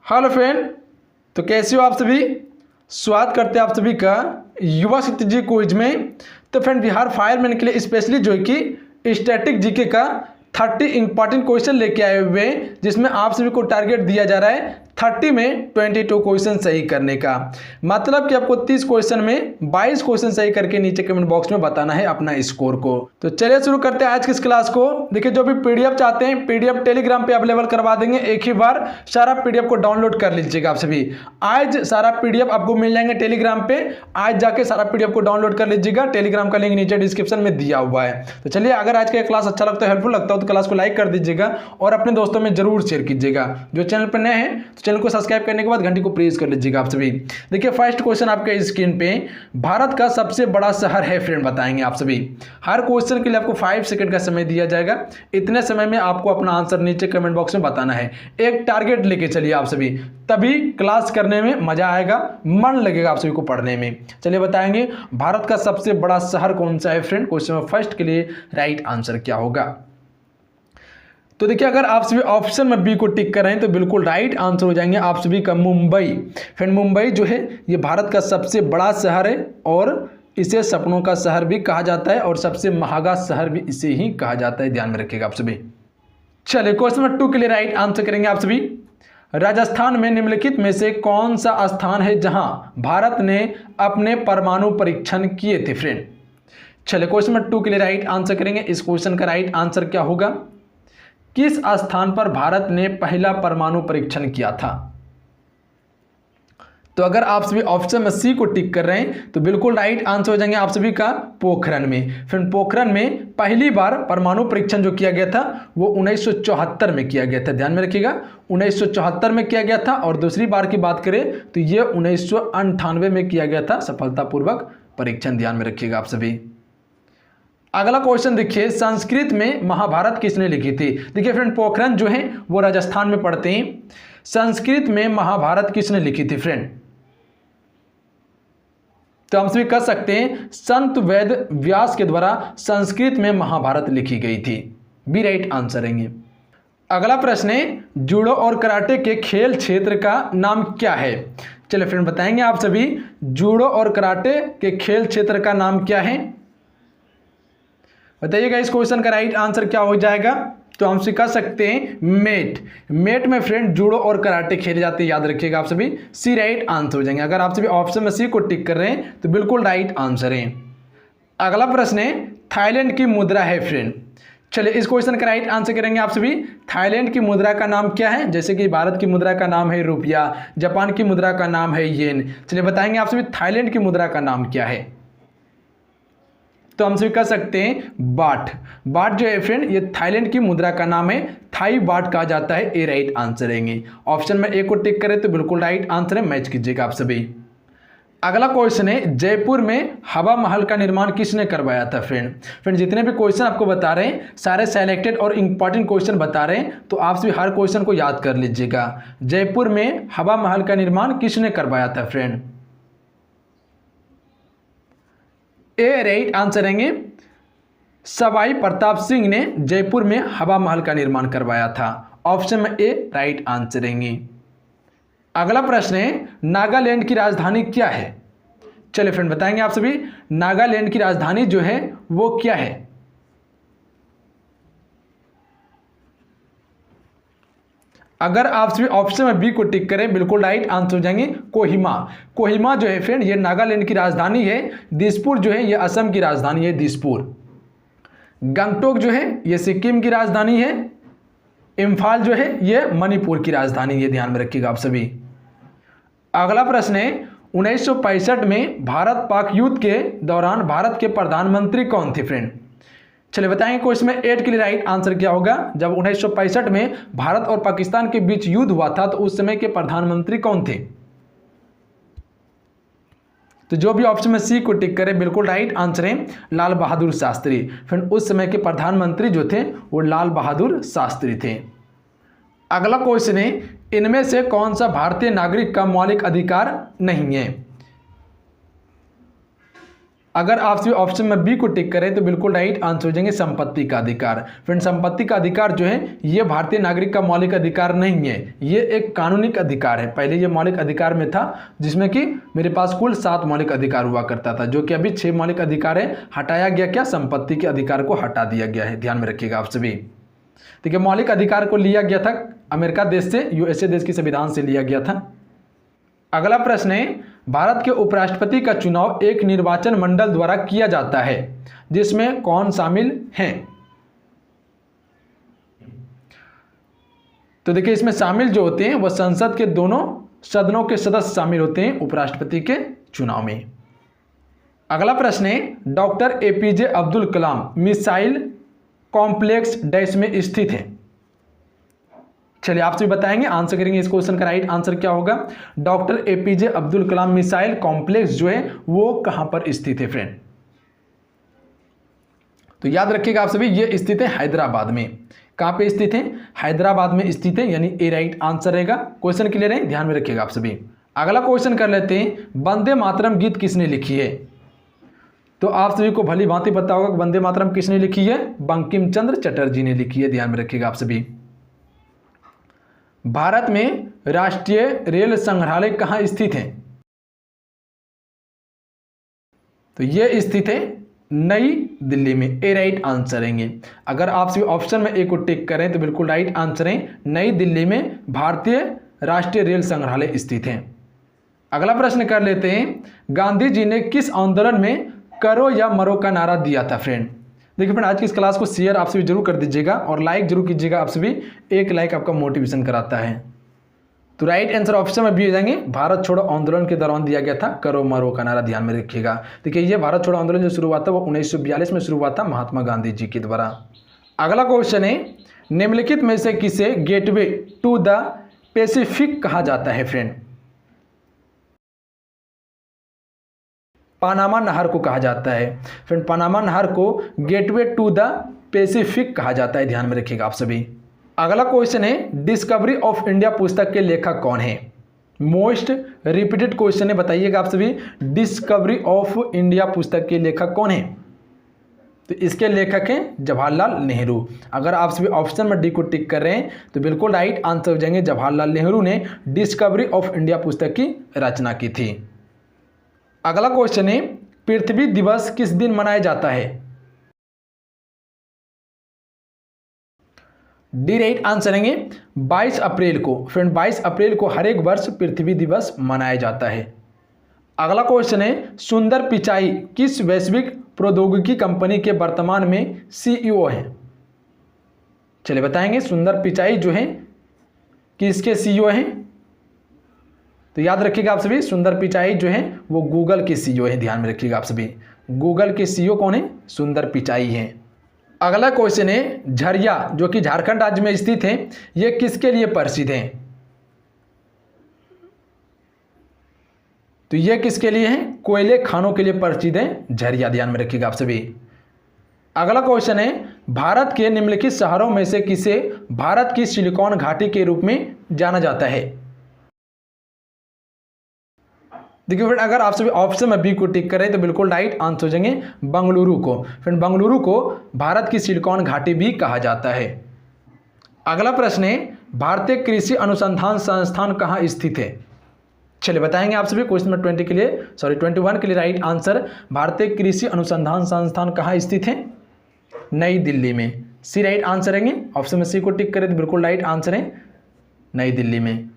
Hello friend, तो कैसे हो आप सभी। स्वागत करते हैं आप सभी का युवा शक्ति जी क्विज में। तो फ्रेंड, बिहार फायरमैन के लिए स्पेशली जो है कि स्टैटिक जीके का 30 इंपॉर्टेंट क्वेश्चन लेके आए हुए हैं, जिसमें आप सभी को टारगेट दिया जा रहा है 30 में 22 क्वेश्चन सही करने का। मतलब कि आपको 30 क्वेश्चन में 22 क्वेश्चन सही करके नीचे कमेंट बॉक्स में बताना है अपना स्कोर को। तो चलिए शुरू करते हैं आज की इस क्लास को। देखिए, जो भी पीडीएफ चाहते हैं पीडीएफ टेलीग्राम पे अवेलेबल करवा देंगे। एक ही बार सारा पीडीएफ को डाउनलोड कर लीजिएगा आप सभी। आज सारा पीडीएफ आपको मिल जाएंगे टेलीग्राम पे। आज जाके सारा पीडीएफ को डाउनलोड कर लीजिएगा। टेलीग्राम का लिंक नीचे डिस्क्रिप्शन में दिया हुआ है। तो चलिए, अगर आज का क्लास अच्छा लगता है, हेल्पफुल लगता हो तो क्लास को लाइक कर दीजिएगा और अपने दोस्तों में जरूर शेयर कीजिएगा। जो चैनल पर नए हैं तो चैनल को सब्सक्राइब करने के बाद घंटी को प्रेस कर लीजिएगा आप सभी। देखिए, फर्स्ट क्वेश्चन आपके स्क्रीन पे, भारत का सबसे बड़ा शहर है फ्रेंड, बताएंगे आप सभी। हर क्वेश्चन के लिए आपको 5 सेकंड का समय दिया जाएगा। इतने समय में आपको अपना आंसर नीचे कमेंट बॉक्स में बताना है। एक टारगेट लेके चलिए आप सभी, तभी क्लास करने में मजा आएगा, मन लगेगा आप सभी को पढ़ने में। चलिए बताएंगे, भारत का सबसे बड़ा शहर कौन सा है फ्रेंड। क्वेश्चन में फर्स्ट के लिए राइट आंसर क्या होगा। तो देखिए, अगर आप सभी ऑप्शन में बी को टिक कर रहे हैं तो बिल्कुल राइट आंसर हो जाएंगे आप सभी का मुंबई। फ्रेंड, मुंबई जो है ये भारत का सबसे बड़ा शहर है और इसे सपनों का शहर भी कहा जाता है और सबसे महंगा शहर भी इसे ही कहा जाता है। ध्यान में रखिएगा आप सभी। चलिए, क्वेश्चन नंबर 2 के लिए राइट आंसर करेंगे आप सभी। राजस्थान में निम्नलिखित में से कौन सा स्थान है जहां भारत ने अपने परमाणु परीक्षण किए थे फ्रेंड। चलिए, क्वेश्चन नंबर 2 के लिए राइट आंसर करेंगे। इस क्वेश्चन का राइट आंसर क्या होगा, किस स्थान पर भारत ने पहला परमाणु परीक्षण किया था। तो अगर आप सभी ऑप्शन में सी को टिक कर रहे हैं तो बिल्कुल राइट आंसर हो जाएंगे आप सभी का पोखरण में। फिर पोखरण में पहली बार परमाणु परीक्षण जो किया गया था वो 1974 में किया गया था। ध्यान में रखिएगा, 1974 में किया गया था। और दूसरी बार की बात करें तो ये 1998 में किया गया था सफलतापूर्वक परीक्षण। ध्यान में रखिएगा आप सभी। अगला क्वेश्चन देखिए, संस्कृत में महाभारत किसने लिखी थी। देखिए फ्रेंड, पोखरण जो है वो राजस्थान में पड़ते हैं। संस्कृत में महाभारत किसने लिखी थी फ्रेंड। तो हम सभी कह सकते हैं संत वेद व्यास के द्वारा संस्कृत में महाभारत लिखी गई थी। बी राइट आंसर रहेंगे। अगला प्रश्न है, जूडो और कराटे के खेल क्षेत्र का नाम क्या है। चलिए फ्रेंड, बताएंगे आप सभी, जूडो और कराटे के खेल क्षेत्र का नाम क्या है। बताइएगा इस क्वेश्चन का राइट आंसर क्या हो जाएगा। तो हम कह सकते हैं मेट। मेट में फ्रेंड जूडो और कराटे खेले जाते हैं, याद रखिएगा आप सभी। सी राइट आंसर हो जाएंगे। अगर आप सभी ऑप्शन में सी को टिक कर रहे हैं तो बिल्कुल राइट आंसर है। अगला प्रश्न है, थाईलैंड की मुद्रा है फ्रेंड। चलिए, इस क्वेश्चन का राइट आंसर करेंगे आप सभी। थाईलैंड की मुद्रा का नाम क्या है। जैसे कि भारत की मुद्रा का नाम है रुपया, जापान की मुद्रा का नाम है येन। चलिए बताएंगे आप सभी थाईलैंड की मुद्रा का नाम क्या है। तो हम सभी कह सकते हैं बाट। बाट जो है फ्रेंड ये थाईलैंड की मुद्रा का नाम है, थाई बाट कहा जाता है। ए राइट आंसर रहेंगे। ऑप्शन में ए को टिक करें तो बिल्कुल राइट आंसर है, मैच कीजिएगा आप सभी। अगला क्वेश्चन है, जयपुर में हवा महल का निर्माण किसने करवाया था फ्रेंड। जितने भी क्वेश्चन आपको बता रहे हैं सारे सेलेक्टेड और इंपॉर्टेंट क्वेश्चन बता रहे हैं, तो आप सभी हर क्वेश्चन को याद कर लीजिएगा। जयपुर में हवा महल का निर्माण किसने करवाया था फ्रेंड। ए राइट आंसर रहेंगे, सवाई प्रताप सिंह ने जयपुर में हवा महल का निर्माण करवाया था। ऑप्शन में ए राइट आंसर रहेंगे। अगला प्रश्न है, नागालैंड की राजधानी क्या है। चलिए फ्रेंड, बताएंगे आप सभी नागालैंड की राजधानी जो है वो क्या है। अगर आप सभी ऑप्शन में बी को टिक करें बिल्कुल राइट आंसर हो जाएंगे कोहिमा। कोहिमा जो है फ्रेंड ये नागालैंड की राजधानी है। दिसपुर जो है ये असम की राजधानी है, दिसपुर। गंगटोक जो है ये सिक्किम की राजधानी है। इम्फाल जो है ये मणिपुर की राजधानी है। ध्यान में रखिएगा आप सभी। अगला प्रश्न है, 1965 में भारत पाक युद्ध के दौरान भारत के प्रधानमंत्री कौन थे फ्रेंड। चलिए बताएंगे क्वेश्चन में 8 के लिए राइट आंसर क्या होगा। जब 1965 में भारत और पाकिस्तान के बीच युद्ध हुआ था तो उस समय के प्रधानमंत्री कौन थे। तो जो भी ऑप्शन में सी को टिक करें बिल्कुल राइट आंसर है लाल बहादुर शास्त्री। फिर उस समय के प्रधानमंत्री जो थे वो लाल बहादुर शास्त्री थे। अगला क्वेश्चन है, इनमें से कौन सा भारतीय नागरिक का मौलिक अधिकार नहीं है। अगर आप सभी ऑप्शन में बी को टिक करें तो बिल्कुल राइट आंसर हो जाएंगे संपत्ति का अधिकार। फ्रेंड, संपत्ति का अधिकार जो है ये भारतीय नागरिक का मौलिक अधिकार नहीं है, ये एक कानूनिक अधिकार है। पहले ये मौलिक अधिकार में था, जिसमें कि मेरे पास कुल 7 मौलिक अधिकार हुआ करता था, जो कि अभी 6 मौलिक अधिकार है। हटाया गया, क्या, संपत्ति के अधिकार को हटा दिया गया है। ध्यान में रखिएगा आप सभी। ठीक है, मौलिक अधिकार को लिया गया था अमेरिका देश से, यूएसए देश के संविधान से लिया गया था। अगला प्रश्न है, भारत के उपराष्ट्रपति का चुनाव एक निर्वाचन मंडल द्वारा किया जाता है, जिसमें कौन शामिल हैं? तो देखिए, इसमें शामिल जो होते हैं वह संसद के दोनों सदनों के सदस्य शामिल होते हैं उपराष्ट्रपति के चुनाव में। अगला प्रश्न है, doctor APJ Abdul Kalam missile complex dash में स्थित है। चलिए आपसे बताएंगे, आंसर करेंगे इस क्वेश्चन का राइट आंसर क्या होगा। Doctor APJ Abdul Kalam missile complex जो है वो कहां पर स्थित है फ्रेंड? तो याद रखिएगा आप सभी, ये स्थित है हैदराबाद में। कहां पे स्थित है? हैदराबाद में स्थित है, यानी ए राइट आंसर रहेगा। क्वेश्चन क्लियर है, ध्यान में रखिएगा आप सभी। अगला क्वेश्चन कर लेते हैं, वंदे मातरम गीत किसने लिखी है? तो आप सभी को भली भांति पता होगा कि वंदे मातरम किसने लिखी है? बंकिम चंद्र चटर्जी ने लिखी है। ध्यान में रखिएगा आप सभी। भारत में राष्ट्रीय रेल संग्रहालय कहां स्थित है? तो यह स्थित है नई दिल्ली में। ए राइट आंसर रहेंगे। अगर आप सभी ऑप्शन में ए को टिक करें तो बिल्कुल राइट आंसर है, नई दिल्ली में भारतीय राष्ट्रीय रेल संग्रहालय स्थित है। अगला प्रश्न कर लेते हैं, गांधी जी ने किस आंदोलन में करो या मरो का नारा दिया था फ्रेंड? देखिए फ्रेंड, आज की इस क्लास को शेयर आप सभी जरूर कर दीजिएगा और लाइक जरूर कीजिएगा आप सभी। एक लाइक आपका मोटिवेशन कराता है। तो राइट आंसर ऑप्शन में भी हो जाएंगे, भारत छोड़ो आंदोलन के दौरान दिया गया था करो मरो का नारा। ध्यान में रखिएगा। देखिए, ये भारत छोड़ो आंदोलन जो शुरू हुआ था वो 1942 में शुरू हुआ था महात्मा गांधी जी के द्वारा। अगला क्वेश्चन है, निम्नलिखित में से किसे गेटवे टू द पैसिफिक कहा जाता है फ्रेंड? पानामा नहर को कहा जाता है फ्रेंड। पानामा नहर को गेटवे टू द पैसिफिक कहा जाता है। ध्यान में रखिएगा आप सभी। अगला क्वेश्चन है, डिस्कवरी ऑफ इंडिया पुस्तक के लेखक कौन है? मोस्ट रिपीटेड क्वेश्चन है, बताइएगा आप सभी। डिस्कवरी ऑफ इंडिया पुस्तक के लेखक कौन है? तो इसके लेखक हैं जवाहरलाल नेहरू। अगर आप सभी ऑप्शन में डी को टिक कर रहे हैं तो बिल्कुल राइट आंसर हो जाएंगे, जवाहरलाल नेहरू ने डिस्कवरी ऑफ इंडिया पुस्तक की रचना की थी। अगला क्वेश्चन है, पृथ्वी दिवस किस दिन मनाया जाता है? डी राइट आंसर रहेंगे 22 अप्रैल को। फ्रेंड, 22 अप्रैल को हर एक वर्ष पृथ्वी दिवस मनाया जाता है। अगला क्वेश्चन है, सुंदर पिचाई किस वैश्विक प्रौद्योगिकी कंपनी के वर्तमान में सीईओ हैं? चलिए बताएंगे, सुंदर पिचाई जो है किसके सीईओ हैं? तो याद रखिएगा आप सभी, सुंदर पिचाई जो है वो गूगल के सीईओ है। ध्यान में रखिएगा आप सभी, गूगल के सीईओ कौन है? सुंदर पिचाई हैं। अगला क्वेश्चन है, झरिया जो कि झारखंड राज्य में स्थित है, ये किसके लिए प्रसिद्ध है? तो ये किसके लिए है? कोयले खानों के लिए प्रसिद्ध है झरिया। ध्यान में रखिएगा आप सभी। अगला क्वेश्चन है, भारत के निम्नलिखित शहरों में से किसे भारत की सिलिकॉन घाटी के रूप में जाना जाता है? देखिए फ्रेंड, अगर आप सभी ऑप्शन में बी को टिक करें तो बिल्कुल राइट आंसर हो जाएंगे बंगलुरु को। फ्रेंड, बंगलुरु को भारत की सिलिकॉन घाटी भी कहा जाता है। अगला प्रश्न है, भारतीय कृषि अनुसंधान संस्थान कहाँ स्थित है? चलिए बताएंगे आप सभी। क्वेश्चन नंबर 21 के लिए राइट आंसर, भारतीय कृषि अनुसंधान संस्थान कहाँ स्थित है? नई दिल्ली में। सी राइट आंसर रहेंगे। ऑप्शन में सी को टिक करें तो बिल्कुल राइट आंसर है नई दिल्ली में।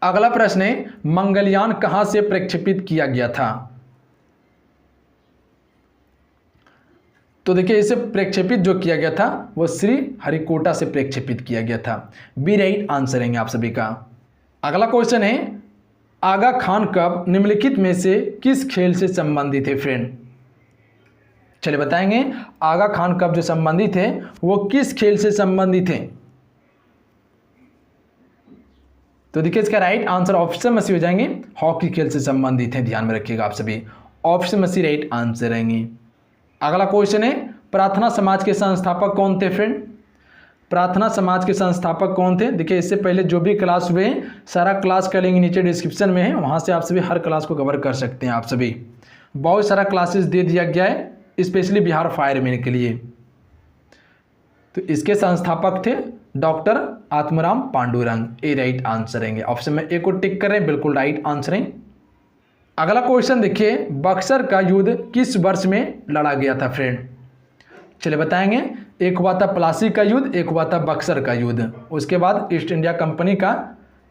अगला प्रश्न है, मंगलयान कहां से प्रक्षेपित किया गया था? तो देखिए, इसे प्रक्षेपित जो किया गया था वो श्री हरिकोटा से प्रक्षेपित किया गया था। बी राइट आंसर रहेंगे आप सभी का। अगला क्वेश्चन है, आगा खान कब निम्नलिखित में से किस खेल से संबंधित है फ्रेंड? चलिए बताएंगे, आगा खान कब जो संबंधित है वो किस खेल से संबंधित है? तो देखिए, इसका राइट आंसर ऑप्शन में सी हो जाएंगे, हॉकी खेल से संबंधित है। ध्यान में रखिएगा आप सभी, ऑप्शन में सी राइट आंसर रहेंगे। अगला क्वेश्चन है, प्रार्थना समाज के संस्थापक कौन थे फ्रेंड? प्रार्थना समाज के संस्थापक कौन थे? देखिए, इससे पहले जो भी क्लास हुए हैं सारा क्लास का लिंक नीचे डिस्क्रिप्शन में है, वहां से आप सभी हर क्लास को कवर कर सकते हैं आप सभी। बहुत सारा क्लासेस दे दिया गया है स्पेशली बिहार फायरमैन के लिए। तो इसके संस्थापक थे डॉक्टर आत्माराम पांडुरंग। ए राइट आंसर रहेंगे। ऑप्शन में ए को टिक करें, बिल्कुल राइट आंसर है। अगला क्वेश्चन देखिए, बक्सर का युद्ध किस वर्ष में लड़ा गया था फ्रेंड? चलिए बताएंगे। एक हुआ था प्लासी का युद्ध, एक हुआ था बक्सर का युद्ध। उसके बाद ईस्ट इंडिया कंपनी का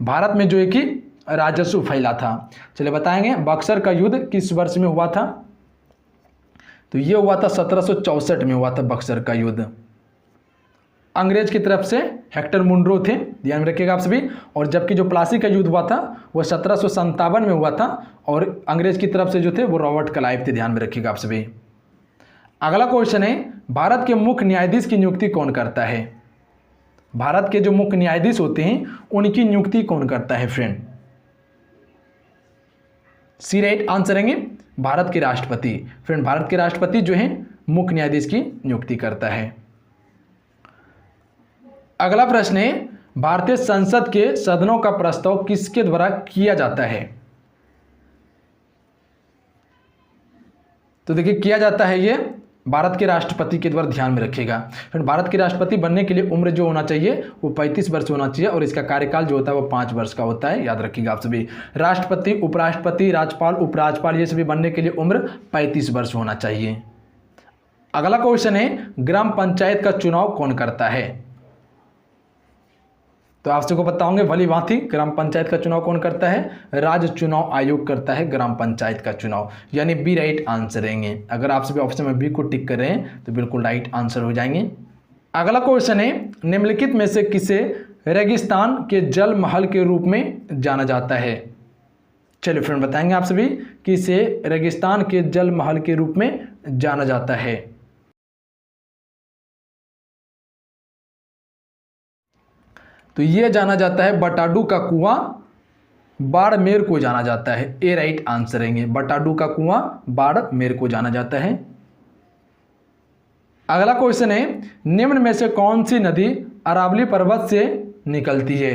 भारत में जो है कि राजस्व फैला था। चलिए बताएंगे बक्सर का युद्ध किस वर्ष में हुआ था? तो ये हुआ था 1764 में हुआ था बक्सर का युद्ध। अंग्रेज की तरफ से हेक्टर मुनरो थे, ध्यान में रखिएगा आप सभी। और जबकि जो प्लासी का युद्ध हुआ था वो 1757 में हुआ था और अंग्रेज की तरफ से जो थे वो रॉबर्ट क्लाइव थे, ध्यान में रखिएगा आप सभी। अगला क्वेश्चन है, भारत के मुख्य न्यायाधीश की नियुक्ति कौन करता है? भारत के जो मुख्य न्यायाधीश होते हैं उनकी नियुक्ति कौन करता है फ्रेंड? सी राइट आंसर रहेंगे, भारत के राष्ट्रपति। फ्रेंड भारत के राष्ट्रपति जो है मुख्य न्यायाधीश की नियुक्ति करता है। अगला प्रश्न है, भारतीय संसद के सदनों का प्रस्ताव किसके द्वारा किया जाता है? तो देखिए किया जाता है ये भारत के राष्ट्रपति के द्वारा, ध्यान में रखिएगा। फिर भारत के राष्ट्रपति बनने के लिए उम्र जो होना चाहिए वो 35 वर्ष होना चाहिए और इसका कार्यकाल जो होता है वो 5 वर्ष का होता है, याद रखिएगा आप सभी। राष्ट्रपति, उपराष्ट्रपति, राज्यपाल, उपराज्यपाल ये सभी बनने के लिए उम्र 35 वर्ष होना चाहिए। अगला क्वेश्चन है, ग्राम पंचायत का चुनाव कौन करता है? तो आप सबको पता होंगे भली भांति ग्राम पंचायत का चुनाव कौन करता है? राज्य चुनाव आयोग करता है ग्राम पंचायत का चुनाव, यानी बी राइट आंसर रहेंगे। अगर आप सभी ऑप्शन में बी को टिक कर रहे हैं तो बिल्कुल राइट आंसर हो जाएंगे। अगला क्वेश्चन है, निम्नलिखित में से किसे रेगिस्तान के जल महल के रूप में जाना जाता है? चलिए फ्रेंड बताएंगे आप सभी कि इसे रेगिस्तान के जल महल के रूप में जाना जाता है। तो यह जाना जाता है बटाडू का कुआं बाड़मेर को जाना जाता है। ए राइट आंसर रहेंगे, बटाडू का कुआं बाड़मेर को जाना जाता है। अगला क्वेश्चन है, निम्न में से कौन सी नदी अरावली पर्वत से निकलती है?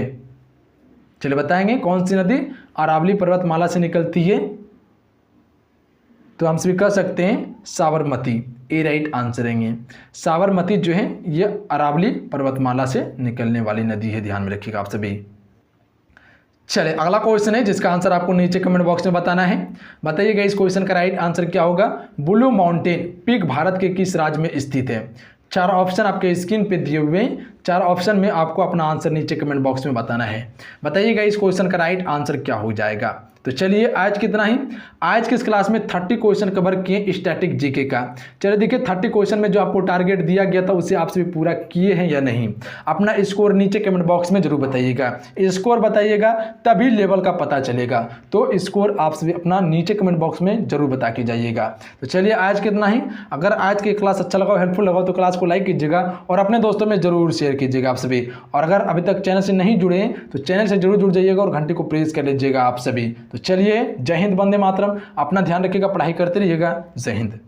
चलिए बताएंगे कौन सी नदी अरावली पर्वतमाला से निकलती है? तो हम सभी कह सकते हैं साबरमती। ए राइट आंसर रहेंगे। साबरमती जो है ये अरावली पर्वतमाला से निकलने वाली नदी है, ध्यान में रखिएगा आप सभी। चलिए अगला क्वेश्चन है जिसका आंसर आपको नीचे कमेंट बॉक्स में बताना है। बताइएगा इस क्वेश्चन का राइट आंसर क्या होगा? ब्लू माउंटेन पीक भारत के किस राज्य में स्थित है? 4 ऑप्शन आपके स्क्रीन पे दिए हुए हैं। 4 ऑप्शन में आपको अपना आंसर नीचे कमेंट बॉक्स में बताना है। बताइएगा इस क्वेश्चन का राइट आंसर क्या हो जाएगा। तो चलिए आज कितना ही, आज की इस क्लास में 30 क्वेश्चन कवर किए स्टैटिक जीके का। चलिए देखिए 30 क्वेश्चन में जो आपको टारगेट दिया गया था उसे आप सभी पूरा किए हैं या नहीं। अपना स्कोर नीचे कमेंट बॉक्स में जरूर बताइएगा। स्कोर बताइएगा तभी लेवल का पता चलेगा। तो स्कोर आप सभी अपना नीचे कमेंट बॉक्स में जरूर बता के जाइएगा। तो चलिए आज कितना ही। अगर आज की क्लास अच्छा लगा, हेल्पफुल लगा तो क्लास को लाइक कीजिएगा और अपने दोस्तों में जरूर शेयर कीजिएगा आप सभी। और अगर अभी तक चैनल से नहीं जुड़े हैं तो चैनल से जरूर जुड़ जाइएगा और घंटे को प्रेस कर लीजिएगा आप सभी। तो चलिए जय हिंद, वंदे मातरम। अपना ध्यान रखिएगा, पढ़ाई करते रहिएगा। जय हिंद।